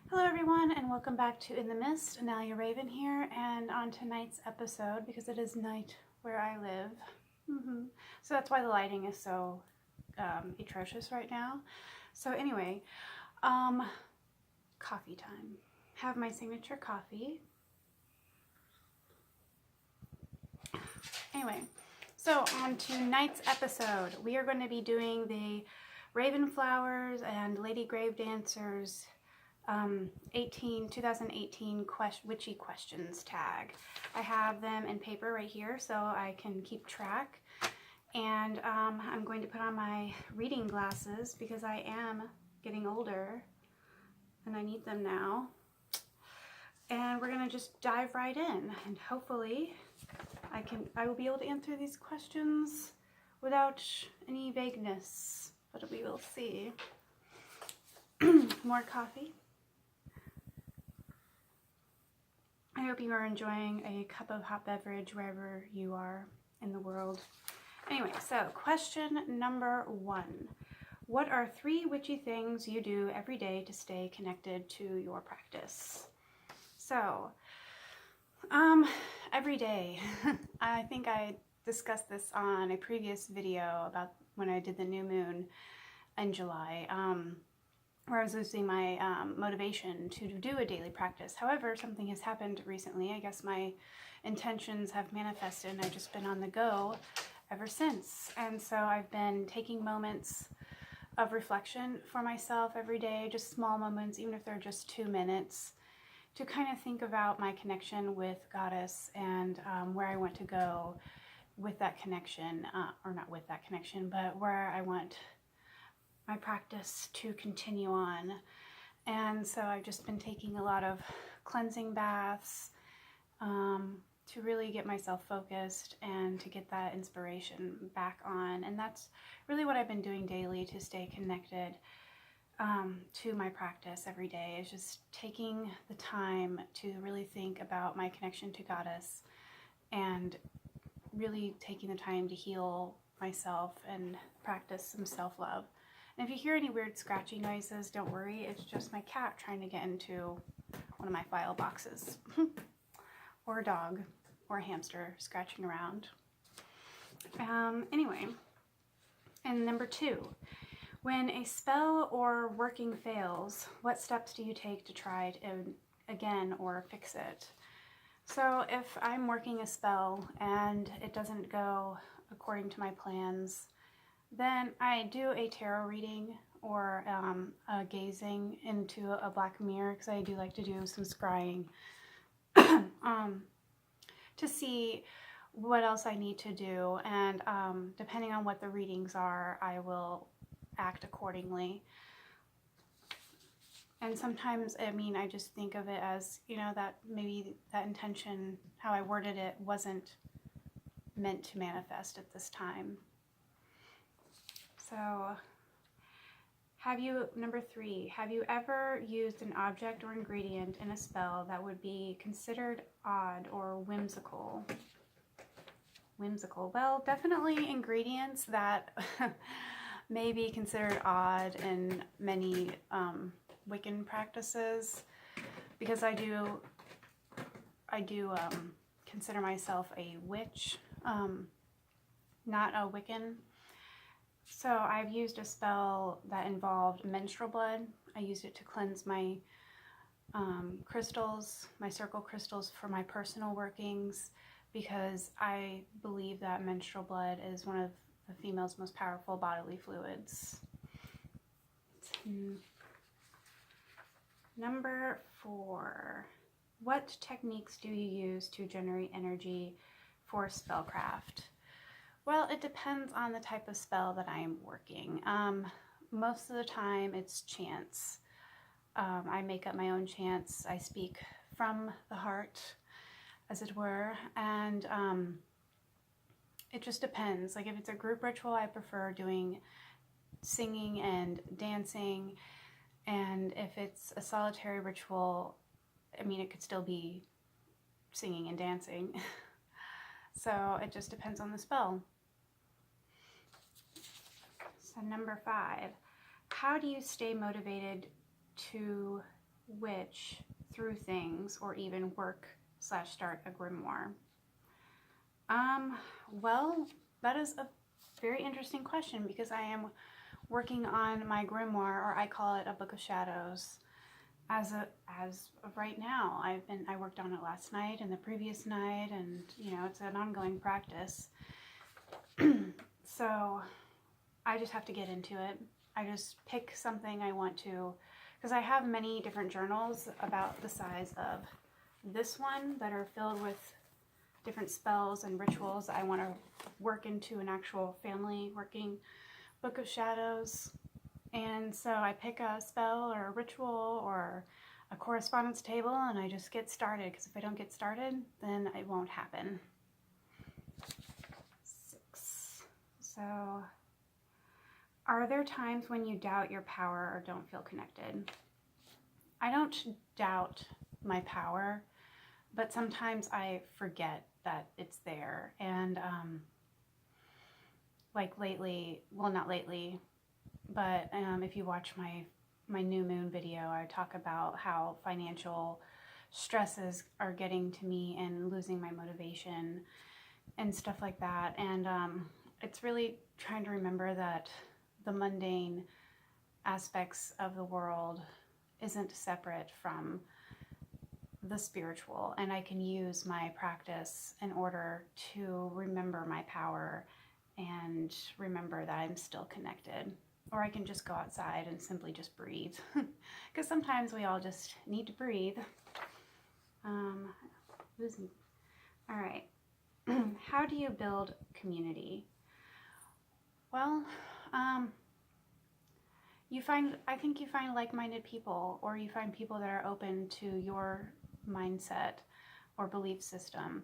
Hello everyone and welcome back to In the Mist. Analia Raven here, and on tonight's episode, because it is night where I live, so that's why the lighting is so atrocious right now. So anyway, coffee time. Have my signature coffee. Anyway, so on tonight's episode, we are going to be doing the Raven Flowers and Lady Grave Dancers 2018 Witchy questions tag. I have them in paper right here so I can keep track, and I'm going to put on my reading glasses because I am getting older and I need them now, and we're gonna just dive right in, and hopefully I will be able to answer these questions without any vagueness, but we will see. More coffee. I hope you are enjoying a cup of hot beverage wherever you are in the world. Anyway, so question number 1. What are 3 witchy things you do every day to stay connected to your practice? So, every day. I think I discussed this on a previous video about when I did the new moon in July. Where I was losing my motivation to do a daily practice. However, something has happened recently. I guess my intentions have manifested and I've just been on the go ever since. And so I've been taking moments of reflection for myself every day, just small moments, even if they're just 2 minutes, to kind of think about my connection with Goddess and where I want to go with that connection, or not with that connection, but where I want my practice to continue on. And so I've just been taking a lot of cleansing baths to really get myself focused and to get that inspiration back on. And that's really what I've been doing daily to stay connected to my practice every day, is just taking the time to really think about my connection to Goddess and really taking the time to heal myself and practice some self-love. And if you hear any weird scratchy noises, don't worry, it's just my cat trying to get into one of my file boxes. Or a dog, or a hamster scratching around. Anyway, and number 2, when a spell or working fails, what steps do you take to try it again or fix it? So if I'm working a spell and it doesn't go according to my plans, then I do a tarot reading or a gazing into a black mirror, because I do like to do some scrying to see what else I need to do, and depending on what the readings are, I will act accordingly. And sometimes, I mean, I just think of it as, you know, that maybe that intention, how I worded it, wasn't meant to manifest at this time. So, number 3, have you ever used an object or ingredient in a spell that would be considered odd or whimsical? Whimsical. Well, definitely ingredients that may be considered odd in many Wiccan practices, because I do consider myself a witch, not a Wiccan. So I've used a spell that involved menstrual blood. I used it to cleanse my crystals, my circle crystals, for my personal workings, because I believe that menstrual blood is one of the female's most powerful bodily fluids. Number 4, what techniques do you use to generate energy for spellcraft? Well, it depends on the type of spell that I am working. Most of the time it's chants. I make up my own chants. I speak from the heart, as it were, and it just depends. Like if it's a group ritual, I prefer doing singing and dancing, and if it's a solitary ritual, I mean, it could still be singing and dancing. So it just depends on the spell. So number 5, how do you stay motivated to witch through things or even work/start a grimoire? Well, that is a very interesting question because I am working on my grimoire, or I call it a Book of Shadows, as of right now. I worked on it last night and the previous night, and it's an ongoing practice. So I just have to get into it. I just pick something I want to, because I have many different journals about the size of this one that are filled with different spells and rituals I want to work into an actual family working Book of Shadows. And so I pick a spell or a ritual or a correspondence table and I just get started, because if I don't get started, then it won't happen. 6. So, are there times when you doubt your power or don't feel connected? I don't doubt my power, but sometimes I forget that it's there. And like lately, well, not lately, but if you watch my new moon video, I talk about how financial stresses are getting to me and losing my motivation and stuff like that. And it's really trying to remember that the mundane aspects of the world isn't separate from the spiritual, and I can use my practice in order to remember my power and remember that I'm still connected. Or I can just go outside and simply just breathe, because sometimes we all just need to breathe. All right. How do you build community? Well, I think you find like-minded people, or you find people that are open to your mindset or belief system,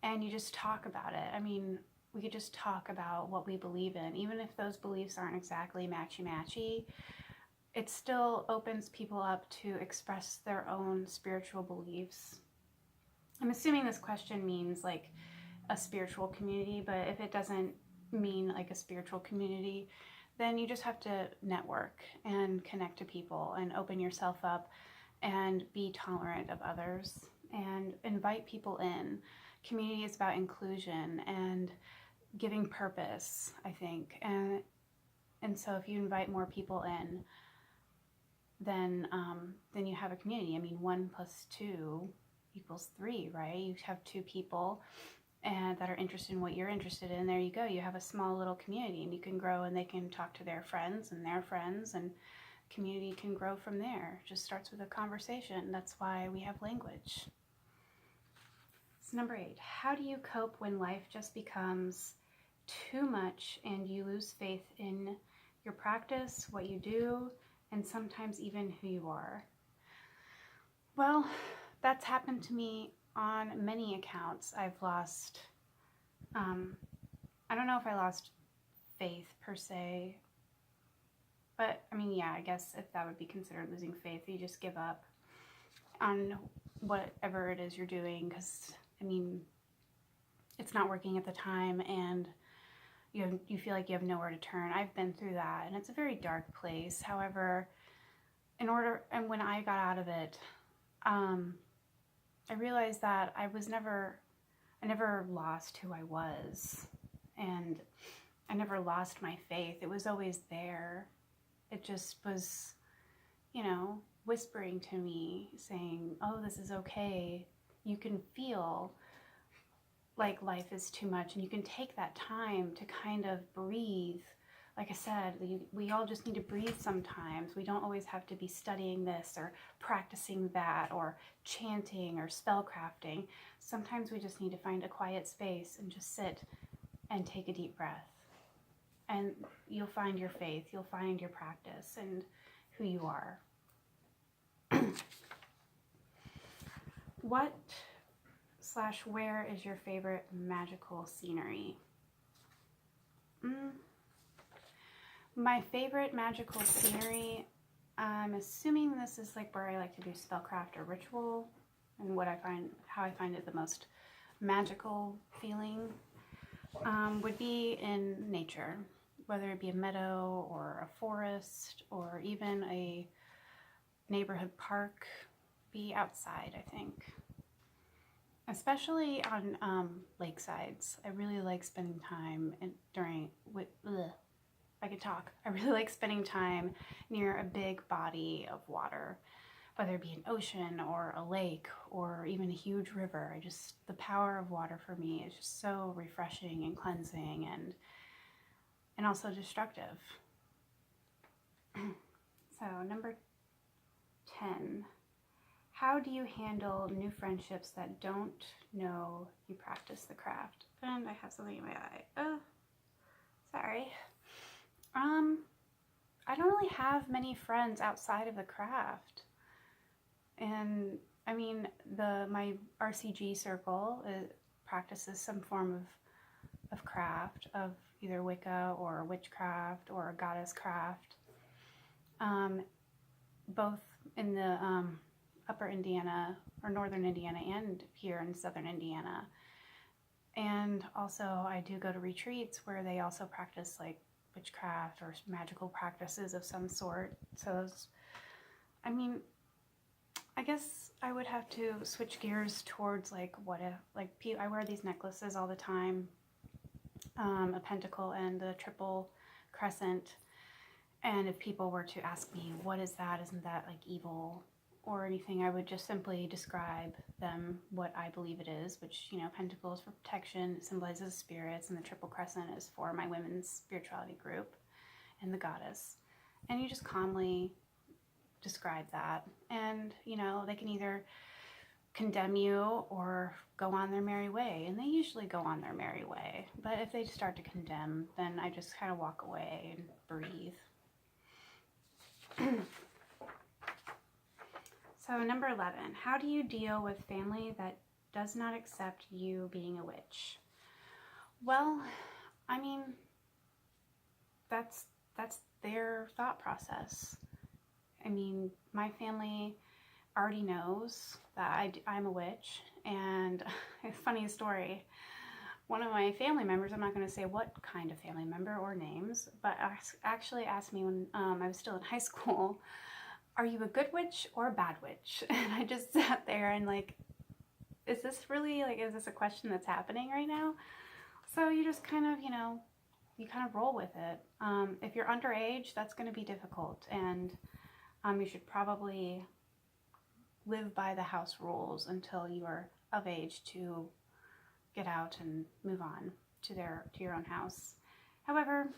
and you just talk about it. I mean, we could just talk about what we believe in, even if those beliefs aren't exactly matchy-matchy. It still opens people up to express their own spiritual beliefs. I'm assuming this question means like a spiritual community, but if it doesn't mean like a spiritual community, then you just have to network and connect to people and open yourself up and be tolerant of others and invite people in. Community is about inclusion and giving purpose, I think. And so if you invite more people in, then you have a community. I mean, 1 + 2 = 3, right? You have 2 people and that are interested in what you're interested in. There you go. You have a small little community, and you can grow, and they can talk to their friends, and community can grow from there. It just starts with a conversation. That's why we have language. So number 8, how do you cope when life just becomes too much and you lose faith in your practice, what you do, and sometimes even who you are? Well, that's happened to me on many accounts. I've lost, I don't know if I lost faith per se, but I mean, yeah, I guess if that would be considered losing faith, you just give up on whatever it is you're doing, because I mean, it's not working at the time, and you feel like you have nowhere to turn. I've been through that, and it's a very dark place. However, when I got out of it, I realized that I never lost who I was, and I never lost my faith. It was always there. It just was, whispering to me, saying, oh, this is okay. You can feel like life is too much, and you can take that time to kind of breathe. Like I said, we all just need to breathe sometimes. We don't always have to be studying this or practicing that or chanting or spellcrafting. Sometimes we just need to find a quiet space and just sit and take a deep breath. And you'll find your faith, you'll find your practice and who you are. What/where is your favorite magical scenery? My favorite magical scenery, I'm assuming this is like where I like to do spellcraft or ritual, and how I find it the most magical feeling, would be in nature, whether it be a meadow or a forest or even a neighborhood park, be outside, I think. Especially on lakesides. I really like spending time I could talk. I really like spending time near a big body of water, whether it be an ocean or a lake or even a huge river. The power of water for me is just so refreshing and cleansing and also destructive. So number 10, how do you handle new friendships that don't know you practice the craft? And I have something in my eye. Oh, sorry. I don't really have many friends outside of the craft. And I mean, my RCG circle practices some form of craft, of either Wicca or witchcraft or goddess craft, both in the upper Indiana or northern Indiana and here in southern Indiana. And also I do go to retreats where they also practice like witchcraft or magical practices of some sort. So I mean, I guess I would have to switch gears towards like what if, like, I wear these necklaces all the time, a pentacle and a triple crescent. And if people were to ask me, what is that? Isn't that like evil or anything? I would just simply describe them what I believe it is, which, you know, pentacle is for protection, it symbolizes spirits, and the triple crescent is for my women's spirituality group and the goddess. And you just calmly describe that. And, you know, they can either condemn you or go on their merry way. And they usually go on their merry way. But if they start to condemn, then I just kind of walk away and breathe. So number 11, how do you deal with family that does not accept you being a witch? Well, I mean, that's their thought process. I mean, my family already knows that I'm a witch, and a funny story. One of my family members, I'm not going to say what kind of family member or names, but actually asked me when I was still in high school, are you a good witch or a bad witch? And I just sat there and like, is this a question that's happening right now? So you just kind of, you know, you kind of roll with it. If you're underage, that's going to be difficult, and you should probably live by the house rules until you are of age to get out and move on to your own house. However,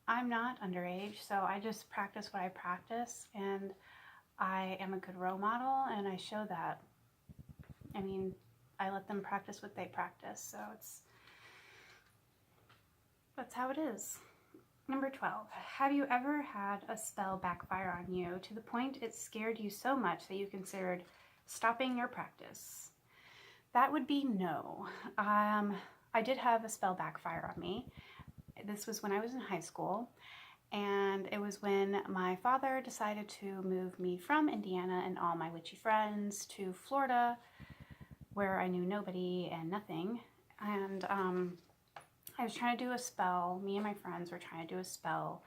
I'm not underage, so I just practice what I practice, and I am a good role model, and I show that. I mean, I let them practice what they practice, so that's how it is. Number 12, have you ever had a spell backfire on you to the point it scared you so much that you considered stopping your practice? That would be no. I did have a spell backfire on me. This was when I was in high school, and it was when my father decided to move me from Indiana and all my witchy friends to Florida, where I knew nobody and nothing. And I was trying to do a spell. Me and my friends were trying to do a spell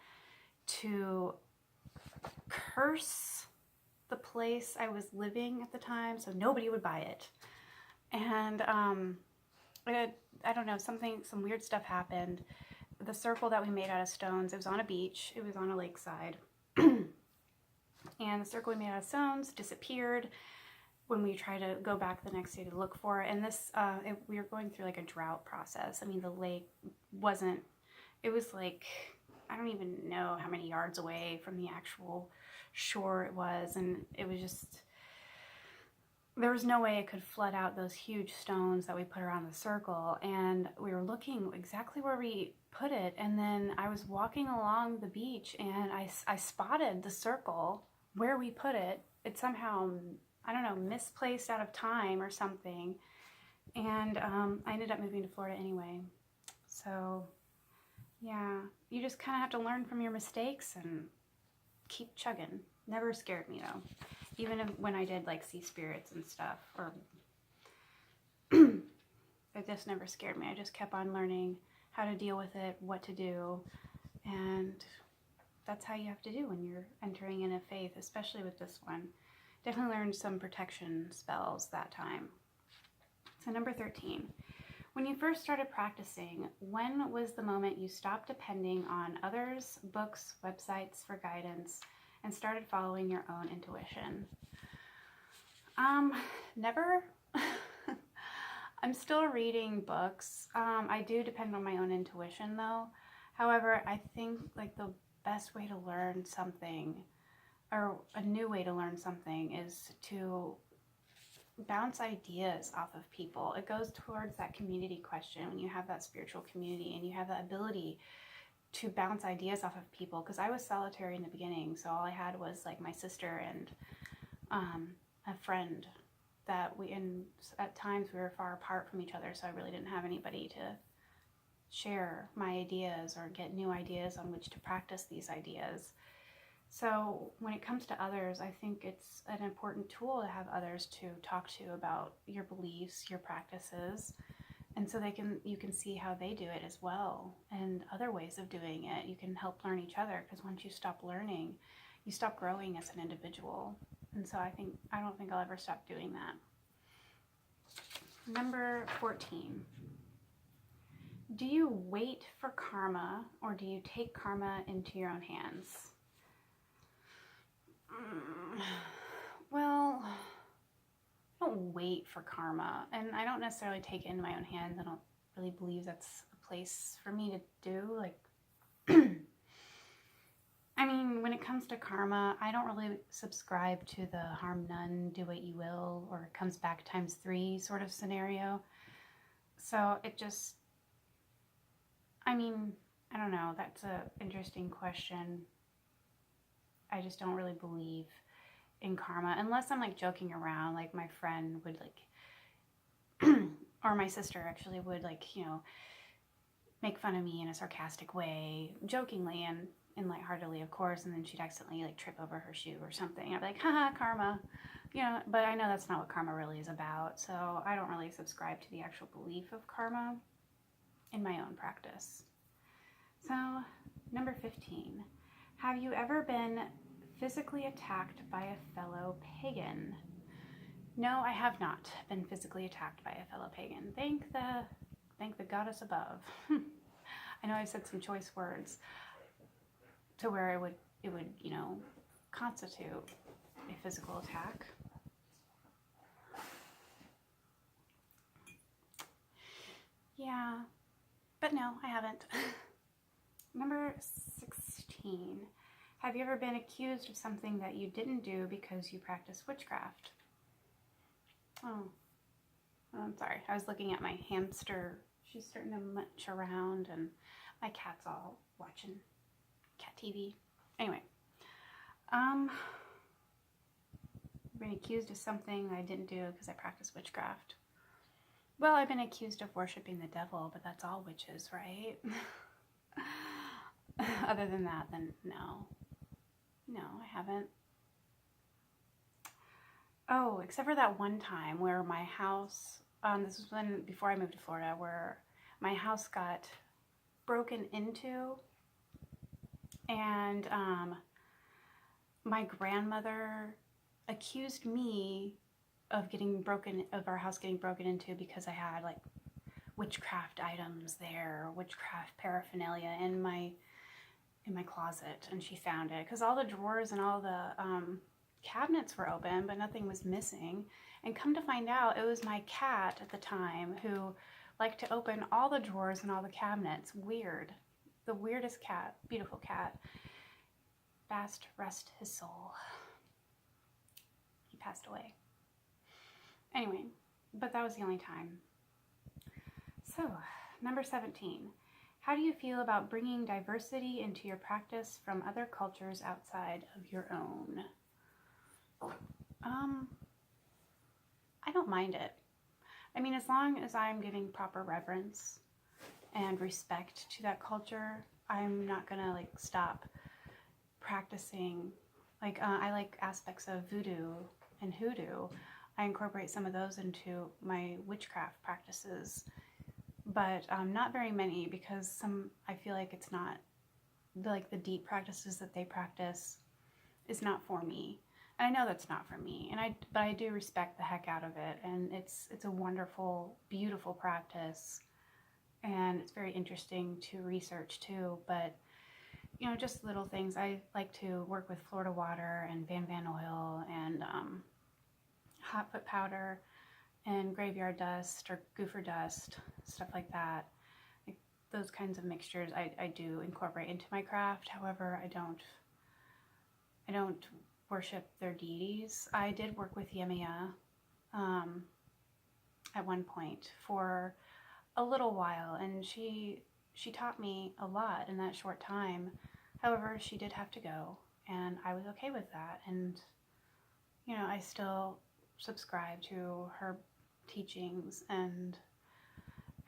to curse the place I was living at the time so nobody would buy it. And I don't know, some weird stuff happened. The circle that we made out of stones, it was on a beach, it was on a lakeside. And the circle we made out of stones disappeared when we tried to go back the next day to look for it. And we were going through like a drought process. I mean, the lake it was like, I don't even know how many yards away from the actual shore it was. And it was just, there was no way it could flood out those huge stones that we put around the circle. And we were looking exactly where we put it. And then I was walking along the beach and I spotted the circle where we put it. It somehow, I don't know, misplaced out of time or something. And I ended up moving to Florida anyway. So yeah, you just kind of have to learn from your mistakes and keep chugging. Never scared me though. Even when I did like see spirits and stuff, or it just never scared me. I just kept on learning how to deal with it, what to do, and that's how you have to do when you're entering in a faith, especially with this one. definitely learned some protection spells that time. So number 13. When you first started practicing, when was the moment you stopped depending on others, books, websites for guidance, and started following your own intuition? Never. I'm still reading books. I do depend on my own intuition though. However, I think like the best way to learn something, or a new way to learn something, is to bounce ideas off of people. It goes towards that community question. When you have that spiritual community and you have the ability to bounce ideas off of people, because I was solitary in the beginning, so all I had was like my sister and a friend that at times we were far apart from each other, so I really didn't have anybody to share my ideas or get new ideas on which to practice these ideas. So when it comes to others, I think it's an important tool to have others to talk to about your beliefs, your practices, and so you can see how they do it as well, and other ways of doing it. You can help learn each other, because once you stop learning, you stop growing as an individual. And so I don't think I'll ever stop doing that. Number 14. Do you wait for karma, or do you take karma into your own hands? Well, I don't wait for karma, and I don't necessarily take it into my own hands. I don't really believe that's a place for me to do. Like, I mean, when it comes to karma, I don't really subscribe to the harm none, do what you will, or it comes back times 3 sort of scenario. So it just, I mean, I don't know. That's an interesting question. I just don't really believe in karma, unless I'm like joking around, like my friend would like, or my sister actually would like, you know, make fun of me in a sarcastic way, jokingly and lightheartedly, of course, and then she'd accidentally like trip over her shoe or something. I'd be like, haha, karma, you know, but I know that's not what karma really is about, so I don't really subscribe to the actual belief of karma in my own practice. So, number 15. Have you ever been physically attacked by a fellow pagan? No, I have not been physically attacked by a fellow pagan. Thank the goddess above. I know I've said some choice words to where it would, you know, constitute a physical attack. Yeah, but no, I haven't. Number 16. Have you ever been accused of something that you didn't do because you practice witchcraft? Oh, I'm sorry. I was looking at my hamster. She's starting to munch around, and my cat's all watching cat TV. Anyway, been accused of something I didn't do because I practice witchcraft. Well, I've been accused of worshiping the devil, but that's all witches, right? Other than that, then no. No, I haven't. Oh, except for that one time where my house, this was before I moved to Florida, where my house got broken into, and my grandmother accused me of our house getting broken into because I had like witchcraft items there, witchcraft paraphernalia in my closet, and she found it because all the drawers and all the cabinets were open, but nothing was missing. And come to find out, it was my cat at the time who liked to open all the drawers and all the cabinets. Weird. The weirdest cat. Beautiful cat. Fast rest his soul. He passed away. Anyway, but that was the only time. So, number 17. How do you feel about bringing diversity into your practice from other cultures outside of your own? I don't mind it. I mean, as long as I'm giving proper reverence and respect to that culture, I'm not gonna like stop practicing. Like, I like aspects of voodoo and hoodoo. I incorporate some of those into my witchcraft practices, but not very many, because I feel like it's not, the deep practices that they practice is not for me. And I know that's not for me, but I do respect the heck out of it, and it's a wonderful, beautiful practice, and it's very interesting to research too. But you know, just little things. I like to work with Florida water and Van oil and hot foot powder and graveyard dust or goofer dust, stuff like that. Like those kinds of mixtures I do incorporate into my craft. However, I don't worship their deities. I did work with Yemiya at one point for a little while, and she taught me a lot in that short time. However, she did have to go, and I was okay with that. And you know, I still subscribe to her teachings and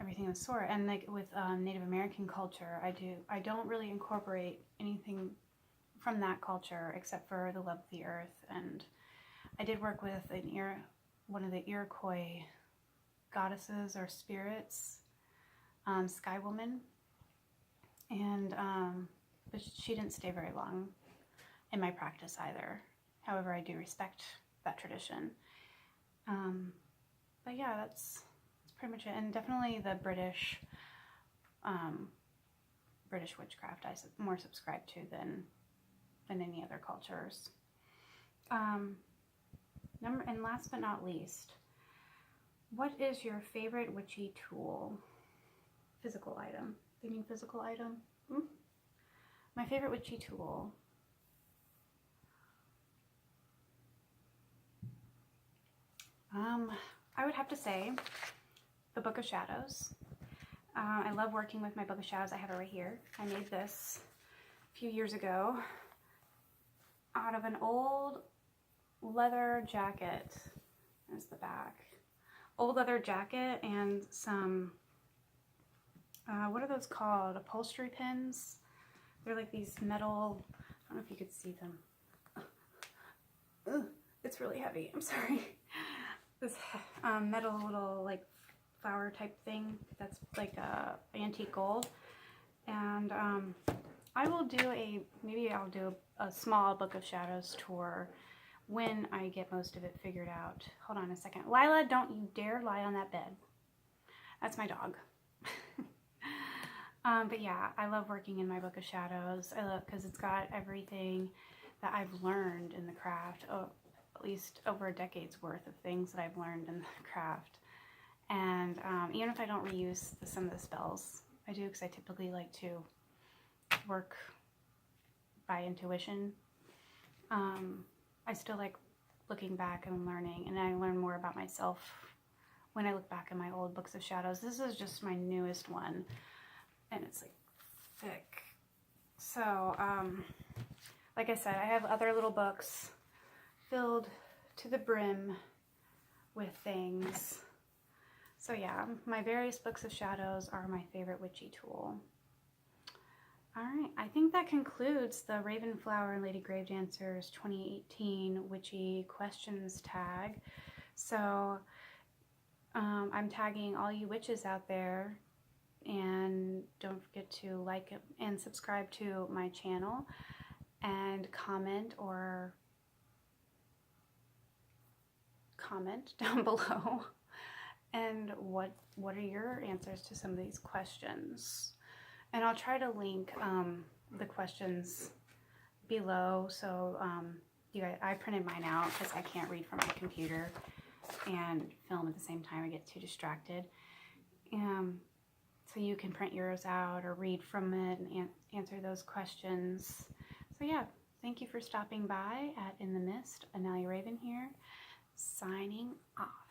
everything of the sort. And like with Native American culture, I don't really incorporate anything from that culture except for the love of the earth. And I did work with one of the Iroquois goddesses or spirits, Sky Woman, and but she didn't stay very long in my practice either. However, I do respect that tradition. But yeah, that's pretty much it. And definitely the British witchcraft I more subscribe to than any other cultures. And last but not least, what is your favorite witchy tool? Physical item. Do you mean physical item? My favorite witchy tool. I would have to say the Book of Shadows. I love working with my Book of Shadows. I have it right here. I made this a few years ago out of an old leather jacket. There's the back. Old leather jacket and some, what are those called? Upholstery pins. They're like these metal, I don't know if you could see them. Ugh, it's really heavy, I'm sorry. This metal little like flower type thing that's like antique gold. And I will do maybe I'll do a small Book of Shadows tour when I get most of it figured out. Hold on a second. Lila, don't you dare lie on that bed. That's my dog. But yeah, I love working in my Book of Shadows. I love because it's got everything that I've learned in the craft. At least over a decade's worth of things that I've learned in the craft. And even if I don't reuse some of the spells, I do because I typically like to work by intuition. I still like looking back and learning, and I learn more about myself when I look back at my old Books of Shadows. This is just my newest one, and it's like thick. So, like I said, I have other little books filled to the brim with things. So yeah, my various Books of Shadows are my favorite witchy tool. Alright, I think that concludes the Ravenflower and Lady Gravedancer's 2018 Witchy Questions tag. So, I'm tagging all you witches out there, and don't forget to like and subscribe to my channel, and comment down below. And what are your answers to some of these questions? And I'll try to link the questions below. So you guys, I printed mine out because I can't read from my computer and film at the same time. I get too distracted. So you can print yours out or read from it and answer those questions. So yeah, thank you for stopping by at In the Mist. Anelia Raven here, signing off.